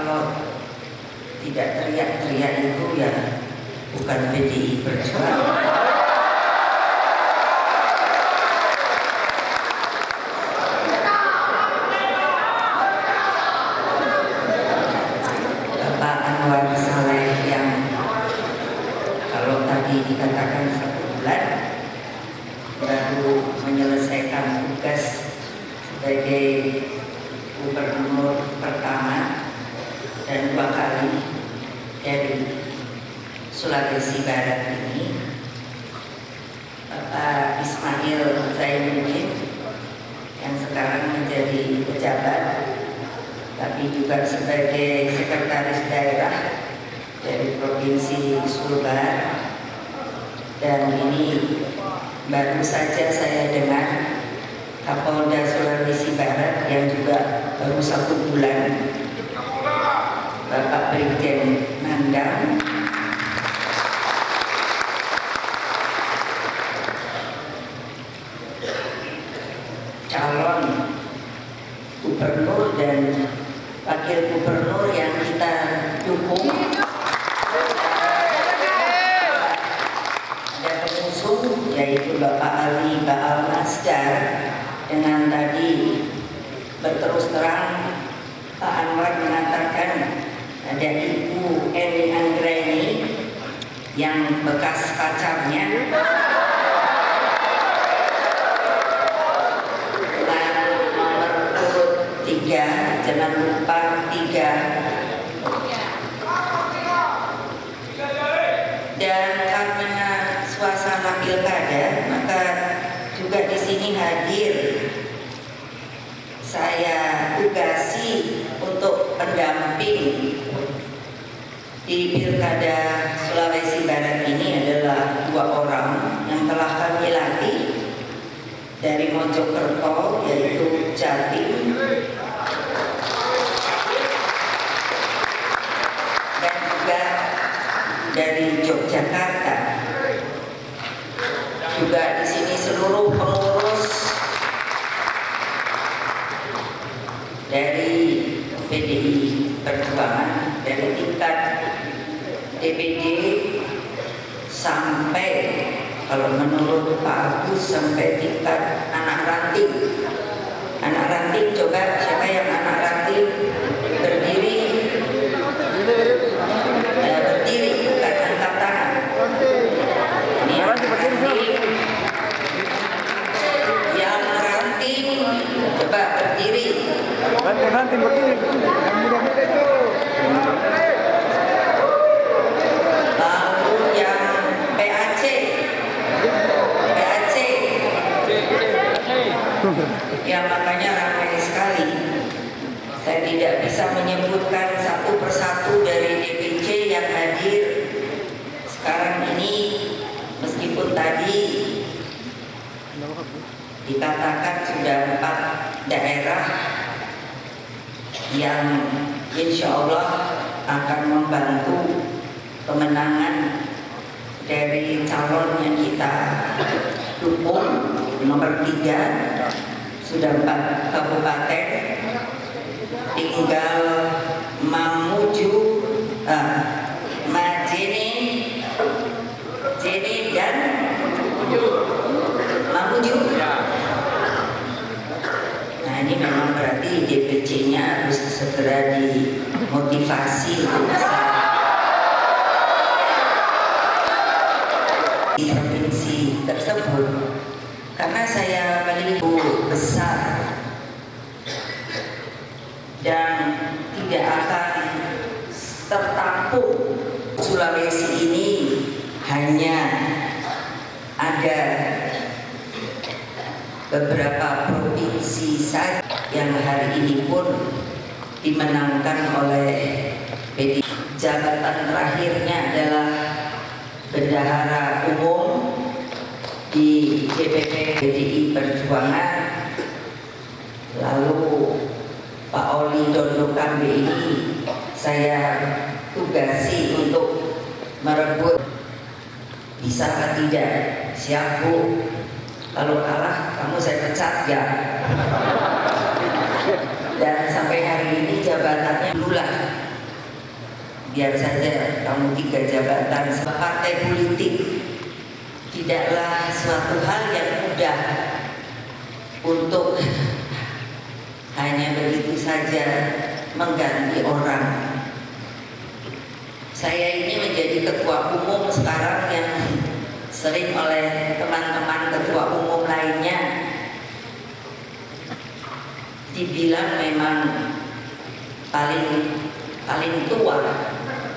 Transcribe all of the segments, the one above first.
kalau tidak teriak-teriak itu ya bukan PDI Perjuangan. Bapak Anwar Saleh yang kalau tadi dikatakan 1 bulan baru menyelesaikan tugas sebagai gubernur pertama dan 2 kali dari Sulawesi Barat ini, Bapak Ismail Zainuddin yang sekarang menjadi pejabat tapi juga sebagai sekretaris daerah dari Provinsi Sulbar. Dan ini baru saja saya dengar Kapolda Sulawesi Barat yang juga baru 1 bulan, Bapak Brigjen Nandang, calon gubernur dan wakil gubernur yang kita dukung. Ada pengusung yaitu Bapak Ali Baal Nasdar, dengan tadi berterus terang Pak Anwar mengatakan ada Ibu Eni Anggraini yang bekas pacarnya nomor urut 3, jangan lupa 3. Dan karena suasana pilkada, maka juga di sini hadir saya tugasi untuk pendamping di pilkada Sulawesi Barat ini adalah 2 orang yang telah kami latih dari Mojokerto, yaitu Jatim dan juga dari Yogyakarta. Juga di sini seluruh pengurus dari PDI Perjuangan dari tingkat DPD sampai, kalau menurut Pak Agus, sampai tingkat anak ranting. Anak ranting, coba siapa yang anak ranting berdiri? Berdiri, bukan angkat tangan. Ini anak ranting. Yang ranting, coba berdiri. Ranting berdiri. Yang muda-muda itu. Lalu yang PAC. Ya makanya ramai sekali. Saya tidak bisa menyebutkan satu persatu dari DPC yang hadir sekarang ini, meskipun tadi dikatakan sudah 4 daerah yang insya Allah akan membantu kemenangan dari calon yang kita dukung. Nomor 3 sudah 4 kabupaten, tinggal Mamuju, Majene, Jene dan Mamuju. Nah ini memang berarti DPC-nya harus segera dimotivasi untuk bisa di provinsi tersebut. Karena saya melihat besar dan tidak akan tertampung. Sulawesi ini hanya ada beberapa provinsi saja yang hari ini pun dimenangkan oleh PDI. Jabatan terakhirnya adalah bendahara umum di DPP PDI Perjuangan. Lalu Pak Oli Dondo Kambe ini saya tugasi untuk merebut. Bisa atau tidak? Siap Bu. Kalau kalah kamu saya pecat ya. Dan sampai hari ini jabatannya dulu lah biar saja kamu 3 jabatan. Partai politik tidaklah suatu hal yang mudah untuk hanya begitu saja mengganti orang. Saya ini menjadi ketua umum sekarang yang sering oleh teman-teman ketua umum lainnya dibilang memang paling tua,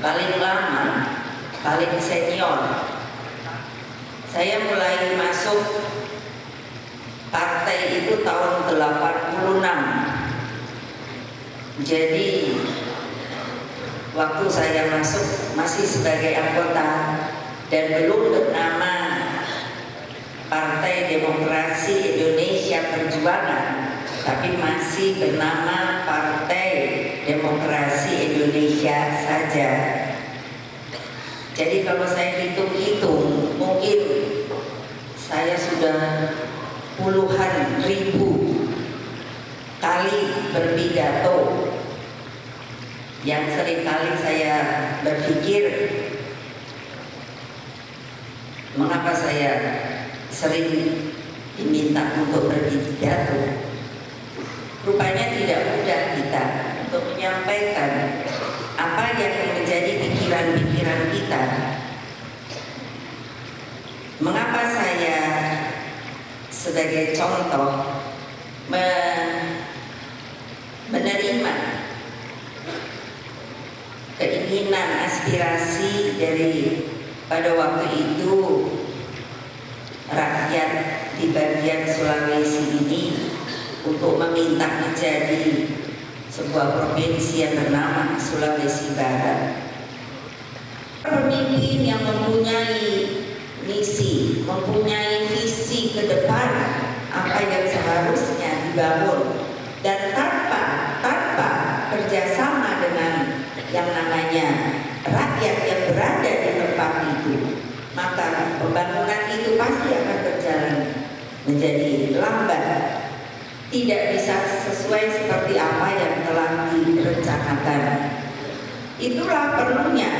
paling lama, paling senior. Saya mulai masuk partai itu tahun 86. Jadi waktu saya masuk masih sebagai anggota dan belum bernama Partai Demokrasi Indonesia Perjuangan, tapi masih bernama Partai Demokrasi Indonesia saja. Jadi kalau saya hitung-hitung, mungkin saya sudah puluhan ribu kali berpidato, yang seringkali saya berpikir mengapa saya sering diminta untuk berpidato. Rupanya tidak mudah kita untuk menyampaikan apa yang menjadi pikiran-pikiran kita. Mengapa saya sebagai contoh menerima keinginan aspirasi dari pada waktu itu rakyat di bagian Sulawesi ini untuk meminta menjadi sebuah provinsi yang bernama Sulawesi Barat. Pemimpin yang mempunyai misi, mempunyai visi ke depan apa yang seharusnya dibangun, dan tanpa kerjasama dengan yang namanya rakyat yang berada di tempat itu, maka pembangunan itu pasti akan berjalan menjadi lambat, tidak bisa sesuai seperti apa yang telah direncanakan. Itulah perlunya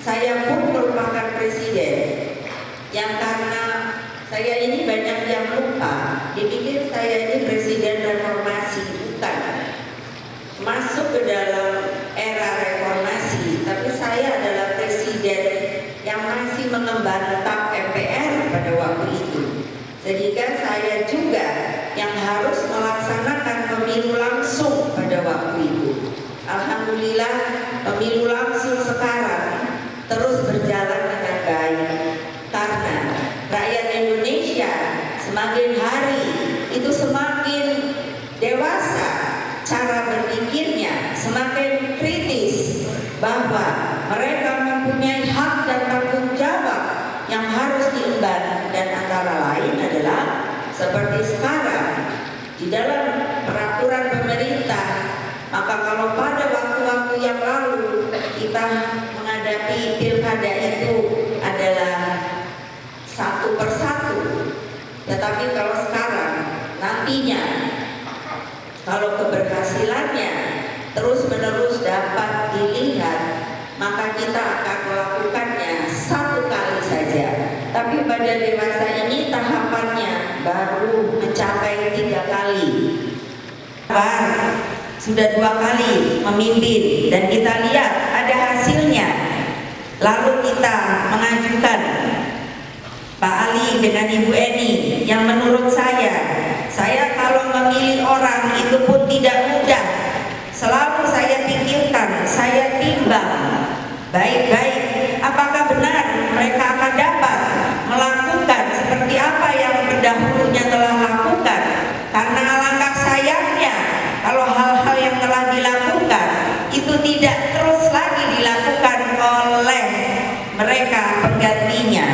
saya pun merupakan presiden yang karena saya ini banyak yang lupa, dipikir saya ini presiden reformasi, bukan. Masuk ke dalam era reformasi, tapi saya adalah presiden yang masih mengemban tap MPR pada waktu itu. Sehingga saya juga yang harus melaksanakan pemilu langsung pada waktu itu. Alhamdulillah pemilu langsung sekarang terus berjalan dengan baik, karena rakyat Indonesia semakin hari itu semakin dewasa cara berpikirnya, semakin kritis bahwa mereka mempunyai hak dan tanggung jawab yang harus diemban, dan antara lain adalah seperti sekarang di dalam peraturan pemerintah. Maka kalau pada waktu-waktu yang lalu kita menghadapi pilkada itu adalah satu persatu, tetapi kalau sekarang nantinya kalau keberhasilannya terus-menerus dapat dilihat, maka kita akan melakukannya satu kali saja. Tapi pada dewasa ini tahapannya baru mencapai 3 kali. Sudah 2 kali memimpin dan kita lihat ada hasilnya. Lalu kita mengajukan Pak Ali dengan Ibu Eni yang menurut saya kalau memilih orang itu pun tidak mudah. Selalu saya pikirkan, saya timbang baik-baik apakah benar mereka akan dapat melakukan seperti apa yang pendahulunya telah lakukan. Karena alangkah sayangnya kalau hal-hal yang telah dilakukan itu tidak terus lagi dilakukan oleh mereka penggantinya.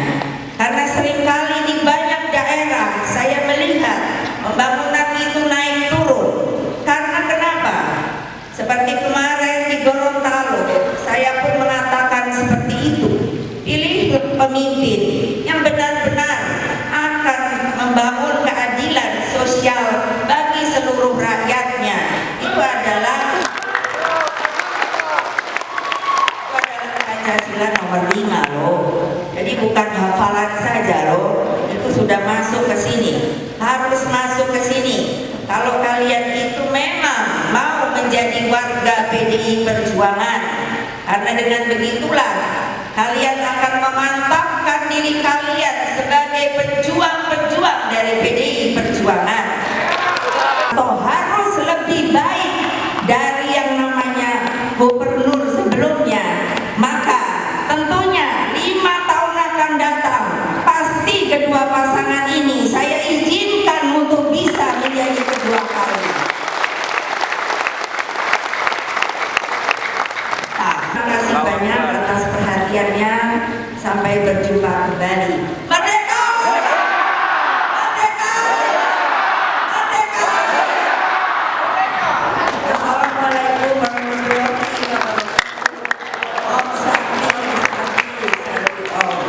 Karena seringkali di banyak daerah saya melihat pembangunan itu naik turun. Karena kenapa? Seperti kemarin di Gorontalo, saya pun mengatakan seperti itu. Pilih pemimpin yang benar-benar akan membangun keadilan sosial bagi seluruh rakyatnya. Itu adalah hafalan saja loh, itu sudah masuk ke sini, harus masuk ke sini. Kalau kalian itu memang mau menjadi warga PDI Perjuangan, karena dengan begitulah kalian akan memantapkan diri kalian sebagai pejuang-pejuang dari PDI Perjuangan. Atau harus lebih baik dari yang namanya gubernur sebelumnya. Maka tentunya 5 tahun akan datang, pasti kedua pasangan ini saya izinkan untuk bisa menjadi kedua kali. Terima kasih banyak atas perhatiannya. Sampai berjumpa kembali. Merdeka! Merdeka! Merdeka! Assalamualaikum warahmatullahi wabarakatuh. Om Santi Santi Santi Om.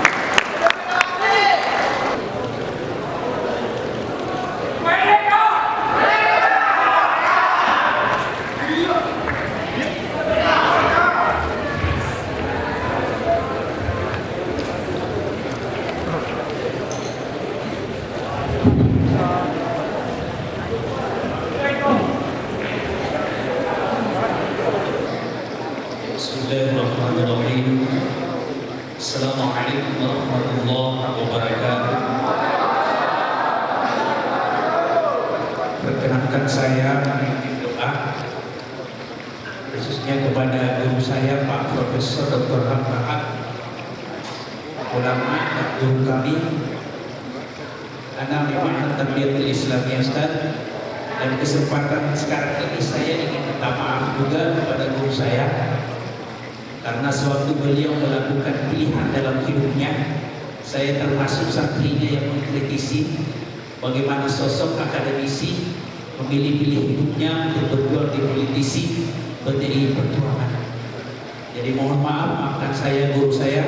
Bismillahirrahmanirrahim. Assalamualaikum warahmatullahi wabarakatuh. Perkenankan saya memimpin doa khususnya kepada guru saya Pak Profesor Dr. Hamdaat, ulama guru kami, anak Ma'had Tarbiyatul Islamiyah Ustaz. Dan kesempatan sekarang ini saya ingin minta maaf juga kepada guru saya, karena sewaktu beliau melakukan pilihan dalam hidupnya, saya termasuk santrinya yang mengkritisi bagaimana sosok akademisi memilih-pilih hidupnya untuk berjuang di politisi PDI Perjuangan. Jadi mohon maaf, maafkan saya guru saya,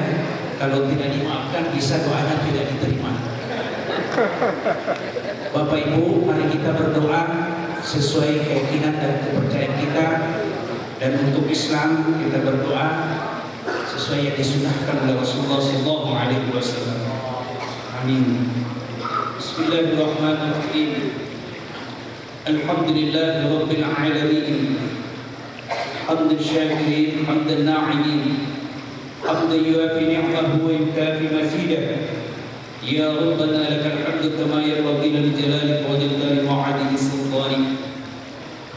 kalau tidak dimaafkan bisa doanya tidak diterima. Bapak Ibu, mari kita berdoa sesuai keyakinan dan kepercayaan kita. Dan untuk Islam kita berdoa sesuai yang disunahkan oleh Rasulullah SAW. Amin. Bismillahirrahmanirrahim. Alhamdulillahirabbil alamin. Hamdan syakirin, hamdan na'imin. Hamdan yuafi ni'mahu wa yukafi mazidah. Ya Rabbana lakal hamdu kama yanbaghi li jalalika wa jalali ma'adini sultanik.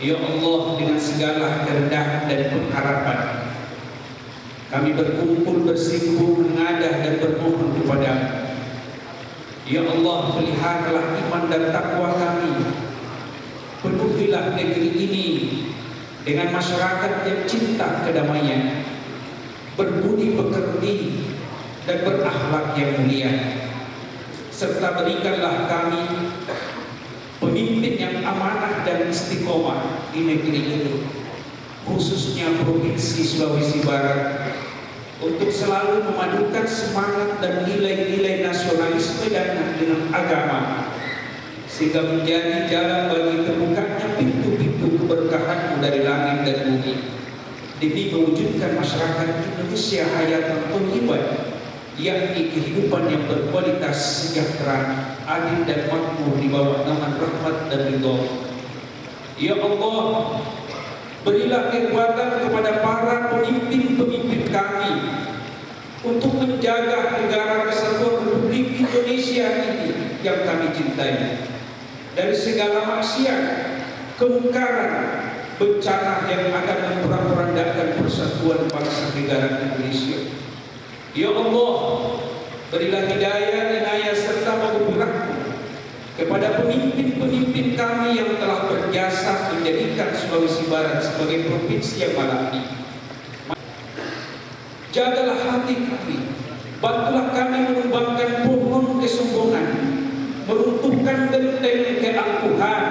Ya Allah, dengan segala kerendahan dan pengharapan kami berkumpul bersinggung mengadah dan bermohon kepada-Mu. Ya Allah, peliharalah iman dan takwa kami. Penuhilah negeri ini dengan masyarakat yang cinta kedamaian, berbudi pekerti dan berakhlak yang mulia. Serta berikanlah kami pemimpin yang amanah dan istiqomah di negeri ini, khususnya Provinsi Sulawesi Barat, untuk selalu memadukan semangat dan nilai-nilai nasionalisme dan dengan agama, sehingga menjadi jalan bagi terbukanya pintu-pintu keberkahan dari langit dan bumi, demi mewujudkan masyarakat Indonesia hayatan thayyibah, yakni kehidupan yang berkualitas, sejahtera, adil dan makmur di bawah naungan rahmat dan ridho. Ya Allah, berilah kekuatan kepada para pemimpin-pemimpin kami untuk menjaga negara kesatuan Republik Indonesia ini yang kami cintai dari segala maksiat, kemungkaran, bencana yang akan memperak-perandakan persatuan bangsa negara Indonesia. Ya Allah, berilah hidayah, inayah serta magfirah kepada pemimpin-pemimpin kami yang telah berjasa menjadikan Sulawesi Barat sebagai provinsi yang malaki. Jagalah hati kami, bantulah kami menumbangkan pohon kesombongan, meruntuhkan benteng keangkuhan,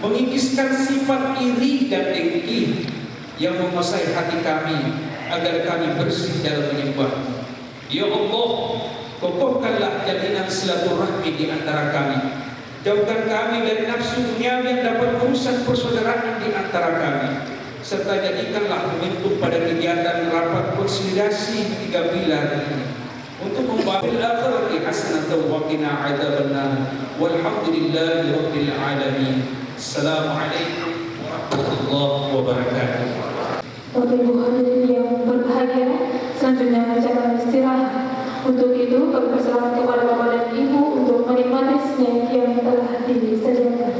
mengikiskan sifat iri dan dengki yang menguasai hati kami, agar kami bersih dalam menyembah. Ya Allah, kokohkanlah jalinan silaturahmi di antara kami. Jauhkan kami dari nafsu dunia yang dapat merusak persaudaraan di antara kami. Serta jadikanlah momentum pada kegiatan rapat konsolidasi 3 pilar ini untuk membawa fil akhirati hasanatan wa qina adzabannar. Walhamdulillahi rabbil alamin. Assalamualaikum warahmatullahi wabarakatuh. Bapak Ibu hadirin yang berbahagia, selanjutnya acara istirahat. Untuk itu, kami persilakan kepada Bapak dan Ibu untuk menikmati snack yang telah disediakan.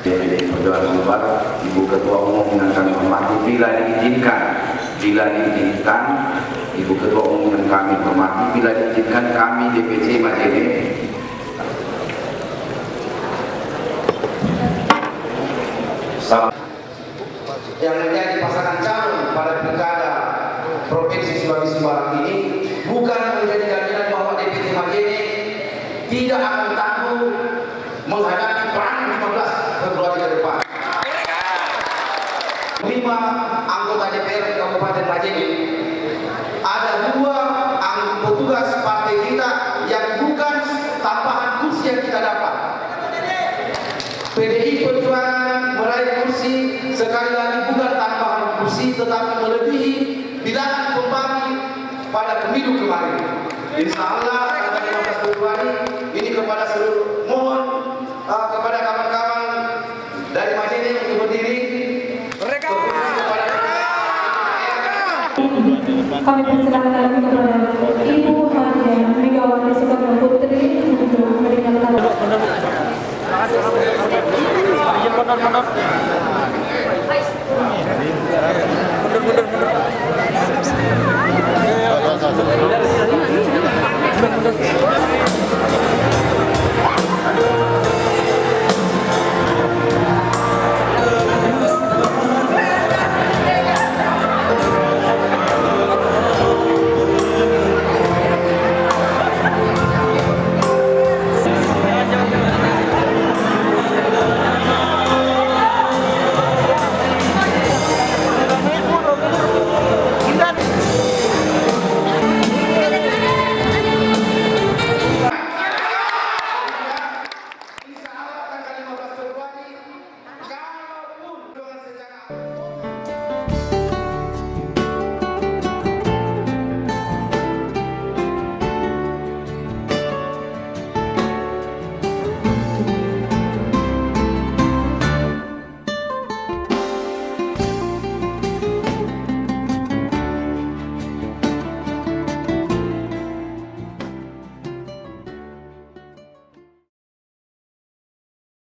DPD Perjuangan Sumbar, Ibu Ketua Umum yang kami hormati, bila diizinkan, Ibu Ketua Umum yang kami hormati, bila diizinkan kami DPC Majene yang menjadi pasangan calon pada pilkada Provinsi Sulawesi Barat ini bukan menjadi jaminan bahwa DPC Majene tidak akan tangguh menghadapi perang 15 Februari ke depan. 5 anggota DPR Kabupaten Majene, ada 2 petugas partai kita yang bukan tambahan kursi yang kita dapat. PDI Perjuangan meraih kursi sekali lagi bukan tambahan kursi, tetapi melebihi bilangan pembagi pada pemilu kemarin. Insya Allah tanggal 15 Februari ini kepada seluruh, mohon kepada kawan-kawan dari Majene untuk berdiri. Kami persilakan lagi kepada Ibu Hadia Megawati Soekarno Putri untuk memberikan tanda.